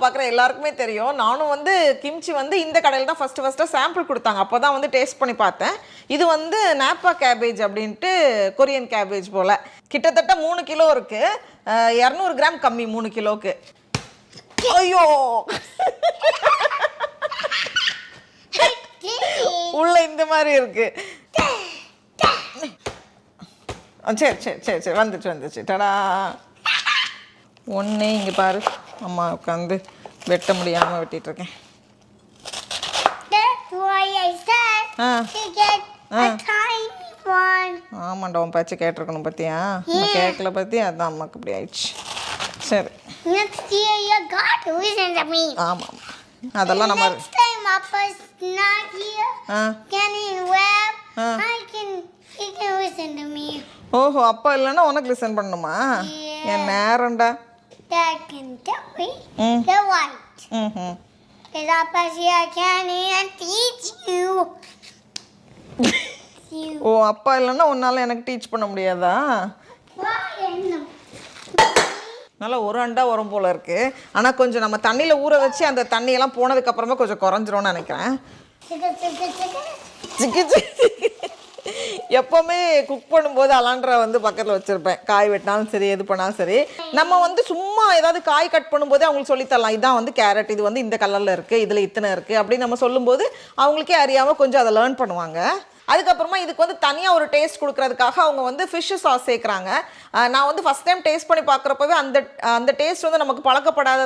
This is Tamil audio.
பார்க்குற எல்லாருக்குமே தெரியும். நானும் வந்து கிம்ச்சி வந்து இந்த கடையில் தான் ஃபஸ்ட்டு சாம்பிள் கொடுத்தாங்க. அப்போ தான் வந்து டேஸ்ட் பண்ணி பார்த்தேன். இது வந்து நாப்பா கேபேஜ் அப்படின்ட்டு கொரியன் கேபேஜ் போல். கிட்டத்தட்ட 3 கிலோ இருக்குது. 200 கிராம் கம்மி 3 கிலோவுக்கு. ஐயோ உள்ள இந்த மாதிரி இருக்கு. சரி சரி சரி சரி வந்துச்சு டடா. ஒன்று இங்கே பாரு, அம்மா உட்காந்து வெட்ட முடியாமல் வெட்டிட்டு இருக்கேன். ஆமாண்டா, உன் பேச்சு கேட்டிருக்கணும் பத்தியா? கேட்கல பத்தி அதான் அம்மாக்கு இப்படி ஆயிடுச்சு. சரி ஆமாம், அதெல்லாம் நம்ம ஓஹோ அப்பா இல்லைன்னா உனக்கு லிசன் பண்ணணுமா? என் நேரம்டா. Dad can tell me the white. Because Appa here can teach you. ஓ அப்பா இல்லைன்னா உன்னால எனக்கு டீச் பண்ண முடியாதா? நல்லா ஒரு அண்டா வரும் போல இருக்கு. ஆனால் கொஞ்சம் நம்ம தண்ணியில் ஊற வச்சு அந்த தண்ணியெல்லாம் போனதுக்கு அப்புறமா கொஞ்சம் குறைஞ்சிரும்னு நினைக்கிறேன். எப்போவுமே குக் பண்ணும்போது அலாண்ட்ரா வந்து பக்கத்தில் வச்சுருப்பேன். காய் வெட்டினாலும் சரி, எது பண்ணாலும் சரி. நம்ம வந்து சும்மா ஏதாவது காய் கட் பண்ணும்போதே அவங்களுக்கு சொல்லித்தரலாம். இதான் வந்து கேரட், இது வந்து இந்த கலரில் இருக்குது, இதில் இத்தனை இருக்குது அப்படின்னு நம்ம சொல்லும்போது அவங்களுக்கே அறியாமல் கொஞ்சம் அதை லேர்ன் பண்ணுவாங்க. அதுக்கப்புறமா இதுக்கு வந்து தனியாக ஒரு டேஸ்ட் கொடுக்கறதுக்காக அவங்க வந்து ஃபிஷ் சாஸ் சேர்க்குறாங்க. நான் வந்து ஃபஸ்ட் டைம் டேஸ்ட் பண்ணி பார்க்குறப்பவே அந்த டேஸ்ட் வந்து நமக்கு பழக்கப்படாத